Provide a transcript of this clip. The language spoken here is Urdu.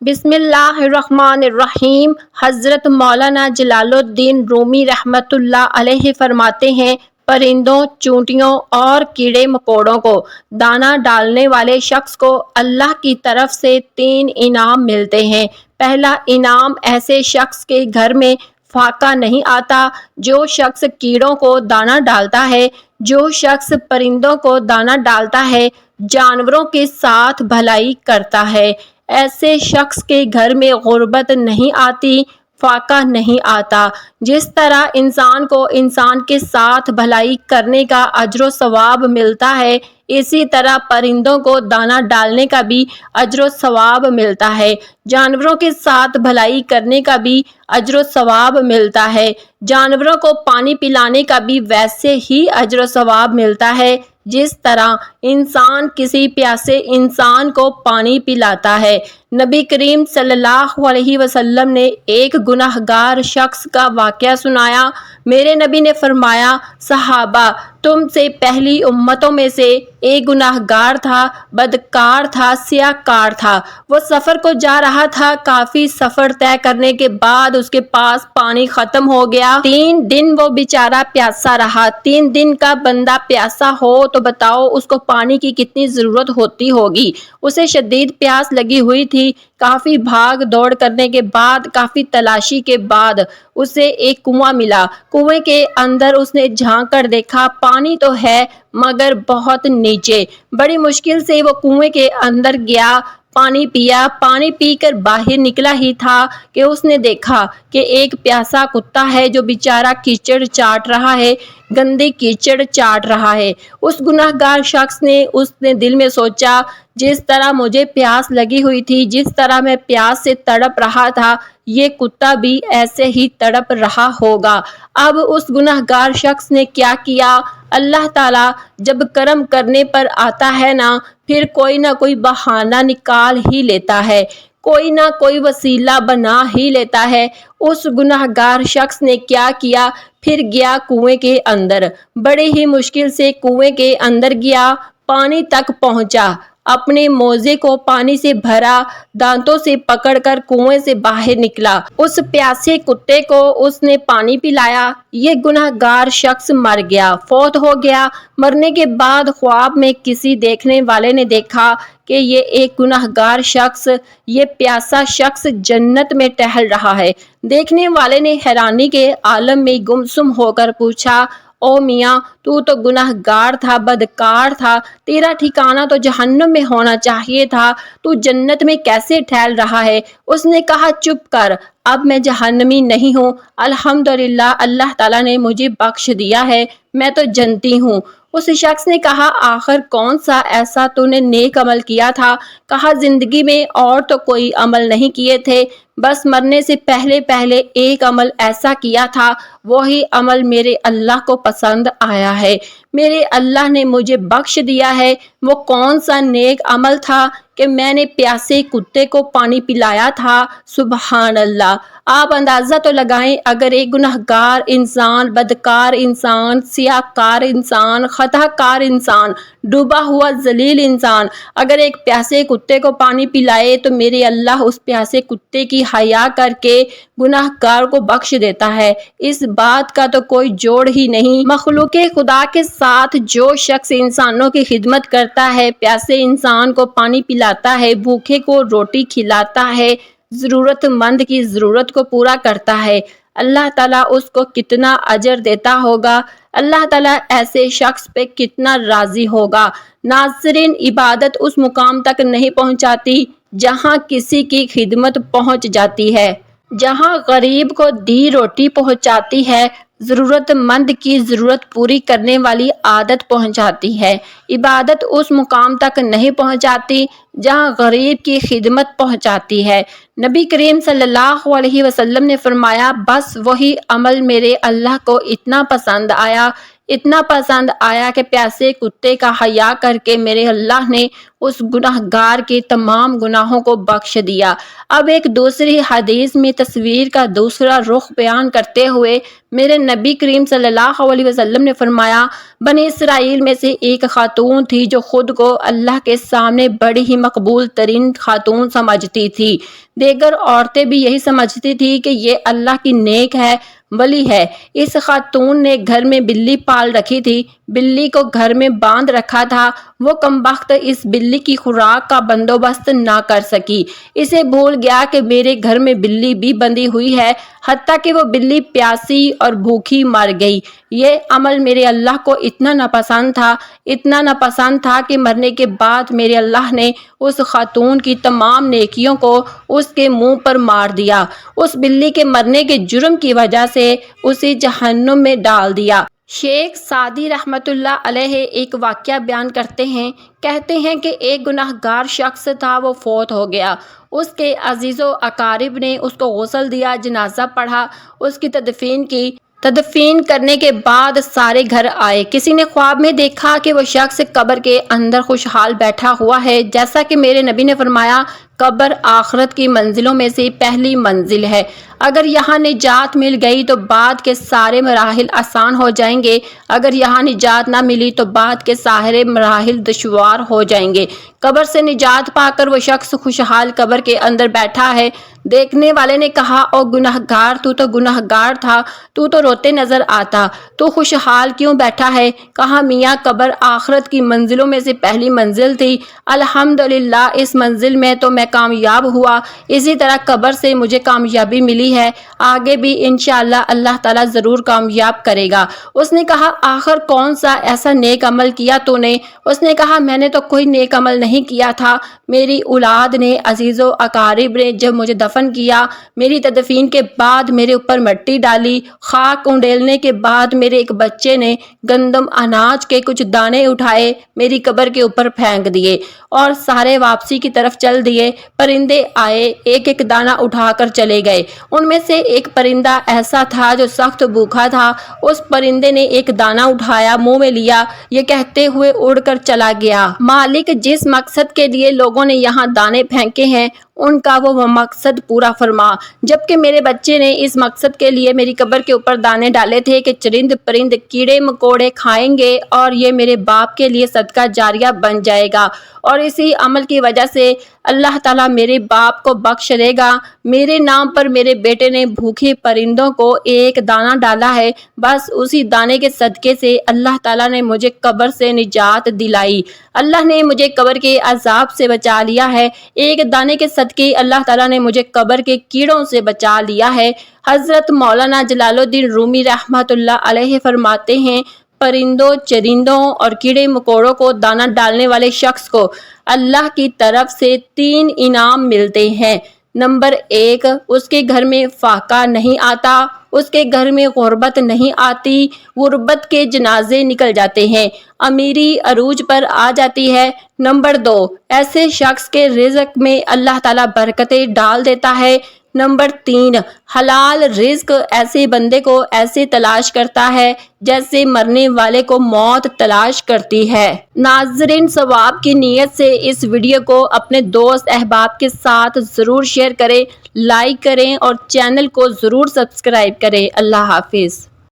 بسم اللہ الرحمن الرحیم۔ حضرت مولانا جلال الدین رومی رحمۃ اللہ علیہ فرماتے ہیں، پرندوں، چونٹیوں اور کیڑے مکوڑوں کو دانہ ڈالنے والے شخص کو اللہ کی طرف سے 3 انعام ملتے ہیں۔ پہلا انعام ایسے شخص کے گھر میں فاقہ نہیں آتا جو شخص کیڑوں کو دانہ ڈالتا ہے، جو شخص پرندوں کو دانہ ڈالتا ہے، جانوروں کے ساتھ بھلائی کرتا ہے۔ ایسے شخص کے گھر میں غربت نہیں آتی، فاقہ نہیں آتا۔ جس طرح انسان کو انسان کے ساتھ بھلائی کرنے کا اجر و ثواب ملتا ہے، اسی طرح پرندوں کو دانہ ڈالنے کا بھی اجر و ثواب ملتا ہے، جانوروں کے ساتھ بھلائی کرنے کا بھی اجر و ثواب ملتا ہے، جانوروں کو پانی پلانے کا بھی ویسے ہی اجر و ثواب ملتا ہے جس طرح انسان کسی پیاسے انسان کو پانی پلاتا ہے۔ نبی کریم صلی اللہ علیہ وسلم نے ایک گناہ گار شخص کا واقعہ سنایا۔ میرے نبی نے فرمایا، صحابہ، تم سے پہلی امتوں میں سے ایک گناہ گار تھا، بدکار تھا، سیاہ کار تھا۔ وہ سفر کو جا رہا تھا، کافی سفر طے کرنے کے بعد اس کے پاس پانی ختم ہو گیا۔ 3 دن وہ بیچارہ پیاسا رہا۔ 3 دن کا بندہ پیاسا ہو تو بتاؤ اس کو پانی کی کتنی ضرورت ہوتی ہوگی۔ اسے شدید پیاس لگی ہوئی تھی۔ کافی بھاگ دوڑ کرنے کے بعد، کافی تلاشی کے بعد اسے ایک کنواں ملا۔ کنویں کے اندر اس نے جھانک کر دیکھا، پانی تو ہے مگر بہت نیچے۔ بڑی مشکل سے وہ کنویں کے اندر گیا، پانی پیا۔ پانی پی کر باہر نکلا ہی تھا کہ اس نے دیکھا کہ ایک پیاسا کتا ہے جو بیچارہ کیچڑ چاٹ رہا ہے، گندی کیچڑ چاٹ رہا ہے۔ اس گناہ گار شخص نے دل میں سوچا، جس طرح مجھے پیاس لگی ہوئی تھی، جس طرح میں پیاس سے تڑپ رہا تھا، یہ کتا بھی ایسے ہی تڑپ رہا ہوگا۔ اب اس گناہ گار شخص نے کیا کیا؟ اللہ تعالیٰ جب کرم کرنے پر آتا ہے نا، پھر کوئی نہ کوئی بہانہ نکال ہی لیتا ہے، کوئی نہ کوئی وسیلہ بنا ہی لیتا ہے۔ اس گناہ گار شخص نے کیا کیا؟ پھر گیا کنویں کے اندر، بڑی ہی مشکل سے کنویں کے اندر گیا، پانی تک پہنچا، اپنے موزے کو پانی سے بھرا، دانتوں سے پکڑ کر کنویں سے باہر نکلا۔ اس پیاسے کتے کو اس نے پانی پلایا۔ یہ گناہ گار شخص مر گیا، فوت ہو گیا۔ مرنے کے بعد خواب میں کسی دیکھنے والے نے دیکھا کہ یہ ایک گناہ گار شخص، یہ پیاسا شخص جنت میں ٹہل رہا ہے۔ دیکھنے والے نے حیرانی کے عالم میں گمسم ہو کر پوچھا، او میاں، تو گناہ گار تھا، بدکار تھا، تیرا ٹھکانہ تو جہنم میں ہونا چاہیے تھا، تو جنت میں کیسے ٹہل رہا ہے؟ اس نے کہا، چپ کر، اب میں جہنمی نہیں ہوں، الحمدللہ اللہ تعالیٰ نے مجھے بخش دیا ہے، میں تو جنتی ہوں۔ اس شخص نے کہا، آخر کون سا ایسا تو نے نیک عمل کیا تھا؟ کہا، زندگی میں اور تو کوئی عمل نہیں کیے تھے، بس مرنے سے پہلے ایک عمل ایسا کیا تھا، وہی عمل میرے اللہ کو پسند آیا ہے، میرے اللہ نے مجھے بخش دیا ہے۔ وہ کون سا نیک عمل تھا کہ میں نے پیاسے کتے کو پانی پلایا تھا؟ سبحان اللہ! آپ اندازہ تو لگائیں، اگر ایک گناہ گار انسان، بدکار انسان، سیاہ کار انسان، خطا کار انسان، ڈوبا ہوا ذلیل انسان اگر ایک پیاسے کتے کو پانی پلائے تو میرے اللہ اس پیاسے کتے کی حیا کر کے گناہ گار کو بخش دیتا ہے۔ اس بات کا تو کوئی جوڑ ہی نہیں۔ مخلوق خدا کے ساتھ جو شخص انسانوں کی خدمت کرتا ہے، پیاسے انسان کو پانی پلاتا ہے، بھوکے کو روٹی کھلاتا ہے، ضرورت مند کی ضرورت کو پورا کرتا ہے، اللہ تعالیٰ اس کو کتنا اجر دیتا ہوگا، اللہ تعالیٰ ایسے شخص پہ کتنا راضی ہوگا۔ ناظرین، عبادت اس مقام تک نہیں پہنچاتی جہاں کسی کی خدمت پہنچ جاتی ہے، جہاں غریب کو دی روٹی پہنچاتی ہے، ضرورت مند کی ضرورت پوری کرنے والی عادت پہنچاتی ہے۔ عبادت اس مقام تک نہیں پہنچاتی جہاں غریب کی خدمت پہنچاتی ہے۔ نبی کریم صلی اللہ علیہ وسلم نے فرمایا، بس وہی عمل میرے اللہ کو اتنا پسند آیا اتنا پسند آیا کہ پیاسے کتے کا حیا کر کے میرے اللہ نے اس گناہ گار کے تمام گناہوں کو بخش دیا۔ اب ایک دوسری حدیث میں تصویر کا دوسرا رخ بیان کرتے ہوئے میرے نبی کریم صلی اللہ علیہ وسلم نے فرمایا، بنی اسرائیل میں سے ایک خاتون تھی جو خود کو اللہ کے سامنے بڑی ہی مقبول ترین خاتون سمجھتی تھی۔ دیگر عورتیں بھی یہی سمجھتی تھی کہ یہ اللہ کی نیک ہے، ولی ہے۔ اس خاتون نے گھر میں بلی پال رکھی تھی، بلی کو گھر میں باندھ رکھا تھا۔ وہ کمبخت اس بلی کی خوراک کا بندوبست نہ کر سکی، اسے بھول گیا کہ میرے گھر میں بلی بھی بندھی ہوئی ہے، حتیٰ کہ وہ بلی پیاسی اور بھوکی مر گئی۔ یہ عمل میرے اللہ کو اتنا ناپسند تھا کہ مرنے کے بعد میرے اللہ نے اس خاتون کی تمام نیکیوں کو اس کے منہ پر مار دیا۔ اس بلی کے مرنے کے جرم کی وجہ سے اسے جہنم میں ڈال دیا۔ شیخ سعدی رحمت اللہ علیہ ایک واقعہ بیان کرتے ہیں، کہتے ہیں کہ ایک گناہ گار شخص تھا، وہ فوت ہو گیا۔ اس کے عزیز و اقارب نے اس کو غسل دیا، جنازہ پڑھا، اس کی تدفین کی۔ تدفین کرنے کے بعد سارے گھر آئے۔ کسی نے خواب میں دیکھا کہ وہ شخص قبر کے اندر خوشحال بیٹھا ہوا ہے، جیسا کہ میرے نبی نے فرمایا، قبر آخرت کی منزلوں میں سے پہلی منزل ہے۔ اگر یہاں نجات مل گئی تو بعد کے سارے مراحل آسان ہو جائیں گے، اگر یہاں نجات نہ ملی تو بعد کے سارے مراحل دشوار ہو جائیں گے۔ قبر سے نجات پا کر وہ شخص خوشحال قبر کے اندر بیٹھا ہے۔ دیکھنے والے نے کہا، او گناہ گار، تو گناہ گار تھا، تو روتے نظر آتا، تو خوشحال کیوں بیٹھا ہے؟ کہا، میاں قبر آخرت کی منزلوں میں سے پہلی منزل تھی، الحمدللہ اس منزل میں تو میں کامیاب ہوا، اسی طرح قبر سے مجھے کامیابی ملی ہے، آگے بھی انشاءاللہ اللہ تعالیٰ ضرور کامیاب کرے گا۔ اس نے کہا، آخر کون سا ایسا نیک عمل کیا تو نے؟ اس نے کہا، میں نے تو کوئی نیک عمل نہیں کیا تھا، میری اولاد نے، عزیز و اقارب نے جب مجھے دفن کیا، میری تدفین کے بعد میرے اوپر مٹی ڈالی، خاک انڈیلنے کے بعد میرے ایک بچے نے گندم اناج کے کچھ دانے اٹھائے، میری قبر کے اوپر پھینک دیے اور سارے واپسی کی طرف چل دیے۔ پرندے آئے، ایک ایک دانہ اٹھا کر چلے گئے۔ ان میں سے ایک پرندہ ایسا تھا جو سخت بھوکا تھا، اس پرندے نے ایک دانہ اٹھایا، منہ میں لیا، یہ کہتے ہوئے اڑ کر چلا گیا، مالک جس مقصد کے لیے لوگوں نے یہاں دانے پھینکے ہیں ان کا وہ مقصد پورا فرما۔ جبکہ میرے بچے نے اس مقصد کے لیے میری قبر کے اوپر دانے ڈالے تھے کہ چرند پرند کیڑے مکوڑے کھائیں گے اور یہ میرے باپ کے لیے صدقہ جاریہ بن جائے گا، اور اسی عمل کی وجہ سے اللہ تعالیٰ میرے باپ کو بخش دے گا۔ میرے نام پر میرے بیٹے نے بھوکے پرندوں کو ایک دانہ ڈالا ہے، بس اسی دانے کے صدقے سے اللہ تعالیٰ نے مجھے قبر سے نجات دلائی، اللہ نے مجھے قبر کے عذاب سے بچا لیا ہے، ایک دانے کے صدقے اللہ تعالیٰ نے مجھے قبر کے کیڑوں سے بچا لیا ہے۔ حضرت مولانا جلال الدین رومی رحمۃ اللہ علیہ فرماتے ہیں، پرندوں، چرندوں اور کیڑے مکوڑوں کو دانہ ڈالنے والے شخص کو اللہ کی طرف سے 3 انعام ملتے ہیں۔ نمبر 1، اس کے گھر میں فاقہ نہیں آتا، اس کے گھر میں غربت نہیں آتی، غربت کے جنازے نکل جاتے ہیں، امیری عروج پر آ جاتی ہے۔ نمبر 2، ایسے شخص کے رزق میں اللہ تعالیٰ برکتیں ڈال دیتا ہے۔ نمبر 3، حلال رزق ایسے بندے کو ایسے تلاش کرتا ہے جیسے مرنے والے کو موت تلاش کرتی ہے۔ ناظرین، ثواب کی نیت سے اس ویڈیو کو اپنے دوست احباب کے ساتھ ضرور شیئر کریں، لائک کریں اور چینل کو ضرور سبسکرائب کریں۔ اللہ حافظ۔